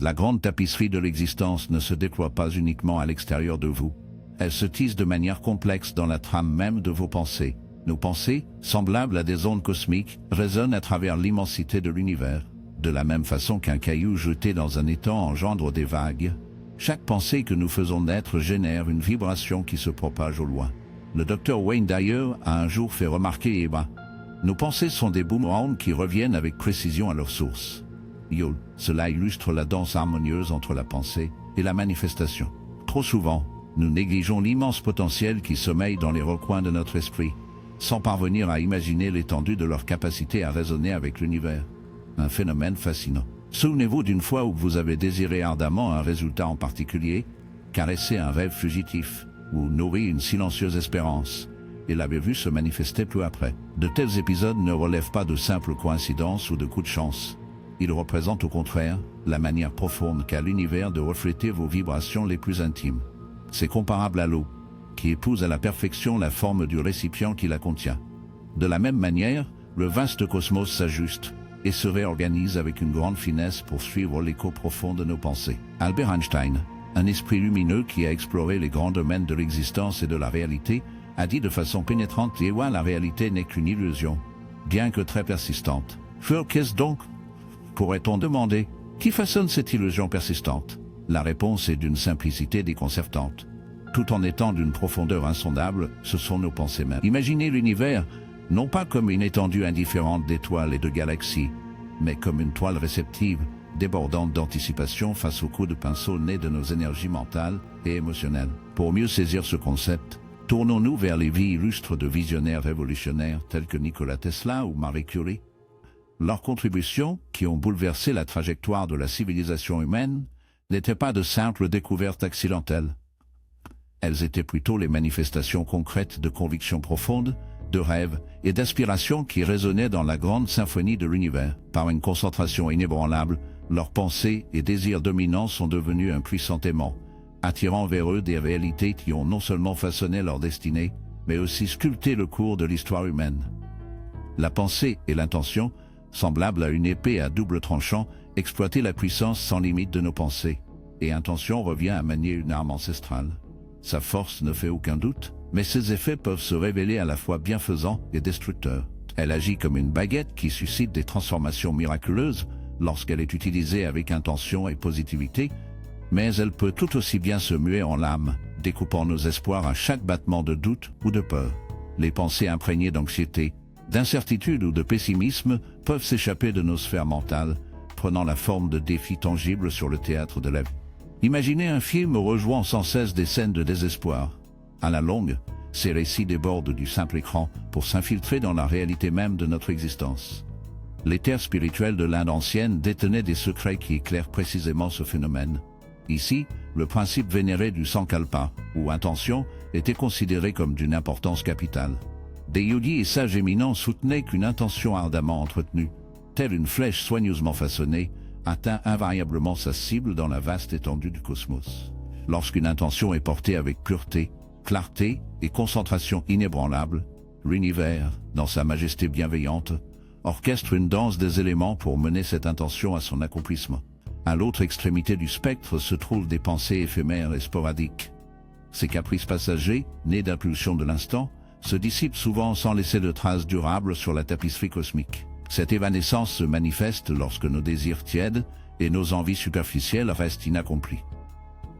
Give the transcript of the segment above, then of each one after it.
La grande tapisserie de l'existence ne se déploie pas uniquement à l'extérieur de vous. Elle se tisse de manière complexe dans la trame même de vos pensées. Nos pensées, semblables à des ondes cosmiques, résonnent à travers l'immensité de l'univers. De la même façon qu'un caillou jeté dans un étang engendre des vagues, chaque pensée que nous faisons naître génère une vibration qui se propage au loin. Le docteur Wayne Dyer a un jour fait remarquer nos pensées sont des boomerangs qui reviennent avec précision à leur source. Cela illustre la danse harmonieuse entre la pensée et la manifestation. Trop souvent, nous négligeons l'immense potentiel qui sommeille dans les recoins de notre esprit, sans parvenir à imaginer l'étendue de leur capacité à résonner avec l'univers. Un phénomène fascinant. Souvenez-vous d'une fois où vous avez désiré ardemment un résultat en particulier, caressé un rêve fugitif, ou nourri une silencieuse espérance, et l'avez vu se manifester peu après. De tels épisodes ne relèvent pas de simples coïncidences ou de coups de chance. Ils représentent au contraire la manière profonde qu'a l'univers de refléter vos vibrations les plus intimes. C'est comparable à l'eau, qui épouse à la perfection la forme du récipient qui la contient. De la même manière, le vaste cosmos s'ajuste et se réorganise avec une grande finesse pour suivre l'écho profond de nos pensées. Albert Einstein, un esprit lumineux qui a exploré les grands domaines de l'existence et de la réalité, a dit de façon pénétrante et la réalité n'est qu'une illusion, bien que très persistante. Qu'est-ce donc? Pourrait-on demander, qui façonne cette illusion persistante? La réponse est d'une simplicité déconcertante. Tout en étant d'une profondeur insondable, ce sont nos pensées mêmes. Imaginez l'univers, non pas comme une étendue indifférente d'étoiles et de galaxies, mais comme une toile réceptive, débordante d'anticipation face aux coups de pinceau nés de nos énergies mentales et émotionnelles. Pour mieux saisir ce concept, tournons-nous vers les vies illustres de visionnaires révolutionnaires tels que Nikola Tesla ou Marie Curie. Leurs contributions, qui ont bouleversé la trajectoire de la civilisation humaine, n'étaient pas de simples découvertes accidentelles. Elles étaient plutôt les manifestations concrètes de convictions profondes, de rêves et d'aspirations qui résonnaient dans la grande symphonie de l'univers. Par une concentration inébranlable, leurs pensées et désirs dominants sont devenus un puissant aimant, attirant vers eux des réalités qui ont non seulement façonné leur destinée, mais aussi sculpté le cours de l'histoire humaine. La pensée et l'intention, semblables à une épée à double tranchant, exploitaient la puissance sans limite de nos pensées, et intention revient à manier une arme ancestrale. Sa force ne fait aucun doute, mais ses effets peuvent se révéler à la fois bienfaisants et destructeurs. Elle agit comme une baguette qui suscite des transformations miraculeuses lorsqu'elle est utilisée avec intention et positivité, mais elle peut tout aussi bien se muer en lame, découpant nos espoirs à chaque battement de doute ou de peur. Les pensées imprégnées d'anxiété, d'incertitude ou de pessimisme peuvent s'échapper de nos sphères mentales, prenant la forme de défis tangibles sur le théâtre de la vie. Imaginez un film rejouant sans cesse des scènes de désespoir. À la longue, ces récits débordent du simple écran pour s'infiltrer dans la réalité même de notre existence. Les terres spirituelles de l'Inde ancienne détenaient des secrets qui éclairent précisément ce phénomène. Ici, le principe vénéré du sankalpa, ou intention, était considéré comme d'une importance capitale. Des yogis et sages éminents soutenaient qu'une intention ardemment entretenue, telle une flèche soigneusement façonnée, atteint invariablement sa cible dans la vaste étendue du cosmos. Lorsqu'une intention est portée avec pureté, clarté et concentration inébranlable, l'univers, dans sa majesté bienveillante, orchestre une danse des éléments pour mener cette intention à son accomplissement. À l'autre extrémité du spectre se trouvent des pensées éphémères et sporadiques. Ces caprices passagers, nés d'impulsions de l'instant, se dissipent souvent sans laisser de traces durables sur la tapisserie cosmique. Cette évanescence se manifeste lorsque nos désirs tièdes et nos envies superficielles restent inaccomplies.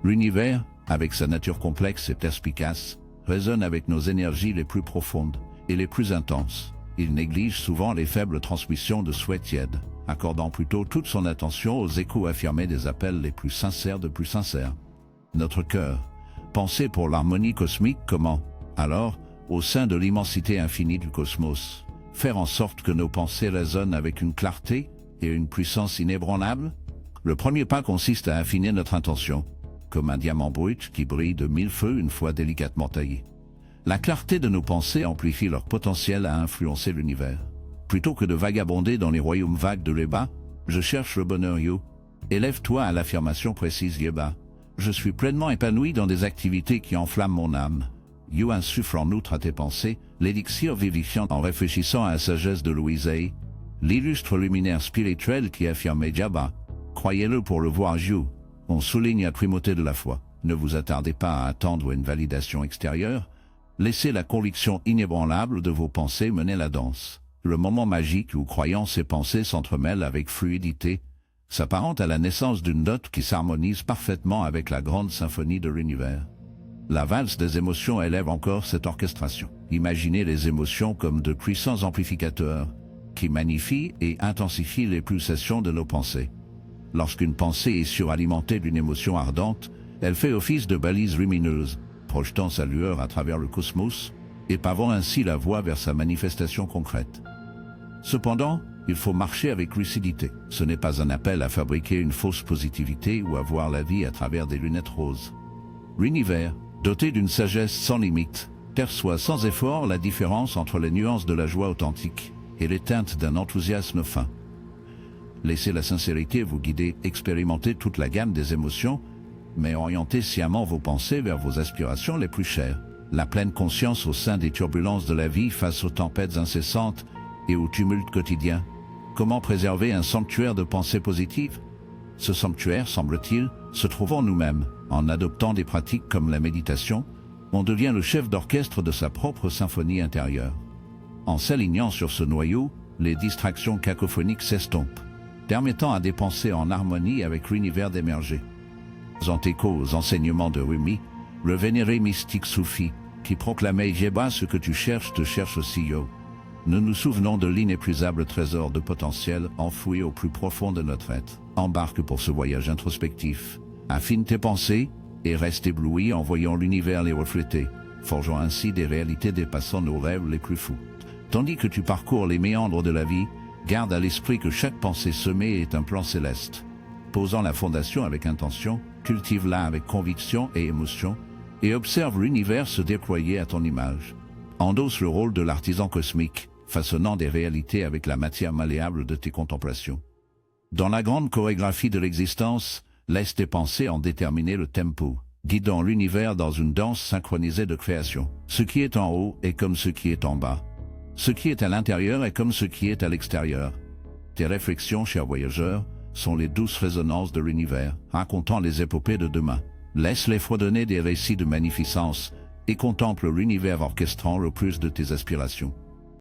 L'univers, avec sa nature complexe et perspicace, résonne avec nos énergies les plus profondes et les plus intenses. Il néglige souvent les faibles transmissions de souhaits tièdes, accordant plutôt toute son attention aux échos affirmés des appels les plus sincères de plus sincères. Notre cœur, pensé pour l'harmonie cosmique, comment, alors, au sein de l'immensité infinie du cosmos, faire en sorte que nos pensées résonnent avec une clarté et une puissance inébranlables? Le premier pas consiste à affiner notre intention, comme un diamant brut qui brille de mille feux une fois délicatement taillé. La clarté de nos pensées amplifie leur potentiel à influencer l'univers. Plutôt que de vagabonder dans les royaumes vagues de l'Eba, je cherche le bonheur yo. Élève-toi à l'affirmation précise Yeba. Je suis pleinement épanoui dans des activités qui enflamment mon âme. You insuffle en outre à tes pensées l'élixir vivifiant en réfléchissant à la sagesse de Louise A. L'illustre luminaire spirituel qui affirmait Jabba. Croyez-le pour le voir Dieu. On souligne la primauté de la foi. Ne vous attardez pas à attendre une validation extérieure. Laissez la conviction inébranlable de vos pensées mener la danse. Le moment magique où croyances et pensées s'entremêlent avec fluidité s'apparente à la naissance d'une note qui s'harmonise parfaitement avec la grande symphonie de l'univers. La valse des émotions élève encore cette orchestration. Imaginez les émotions comme de puissants amplificateurs qui magnifient et intensifient les pulsations de nos pensées. Lorsqu'une pensée est suralimentée d'une émotion ardente, elle fait office de balise lumineuse, projetant sa lueur à travers le cosmos et pavant ainsi la voie vers sa manifestation concrète. Cependant, il faut marcher avec lucidité. Ce n'est pas un appel à fabriquer une fausse positivité ou à voir la vie à travers des lunettes roses. L'univers, doté d'une sagesse sans limite, perçoit sans effort la différence entre les nuances de la joie authentique et les teintes d'un enthousiasme fin. Laissez la sincérité vous guider, expérimentez toute la gamme des émotions, mais orientez sciemment vos pensées vers vos aspirations les plus chères. La pleine conscience au sein des turbulences de la vie face aux tempêtes incessantes et aux tumultes quotidiens. Comment préserver un sanctuaire de pensées positives? Ce sanctuaire, semble-t-il, se trouve en nous-mêmes. En adoptant des pratiques comme la méditation, on devient le chef d'orchestre de sa propre symphonie intérieure. En s'alignant sur ce noyau, les distractions cacophoniques s'estompent, permettant à des pensées en harmonie avec l'univers d'émerger. En écho aux enseignements de Rumi, le vénéré mystique soufi, qui proclamait « Yéba, ce que tu cherches te cherche aussi yo ». Nous nous souvenons de l'inépuisable trésor de potentiel enfoui au plus profond de notre être. Embarque pour ce voyage introspectif. Affine tes pensées et reste ébloui en voyant l'univers les refléter, forgeant ainsi des réalités dépassant nos rêves les plus fous. Tandis que tu parcours les méandres de la vie, garde à l'esprit que chaque pensée semée est un plan céleste. Posant la fondation avec intention, cultive-la avec conviction et émotion, et observe l'univers se déployer à ton image. Endosse le rôle de l'artisan cosmique, façonnant des réalités avec la matière malléable de tes contemplations. Dans la grande chorégraphie de l'existence, laisse tes pensées en déterminer le tempo, guidant l'univers dans une danse synchronisée de création. Ce qui est en haut est comme ce qui est en bas. Ce qui est à l'intérieur est comme ce qui est à l'extérieur. Tes réflexions, chers voyageurs, sont les douces résonances de l'univers, racontant les épopées de demain. Laisse-les fredonner des récits de magnificence et contemple l'univers orchestrant le plus de tes aspirations.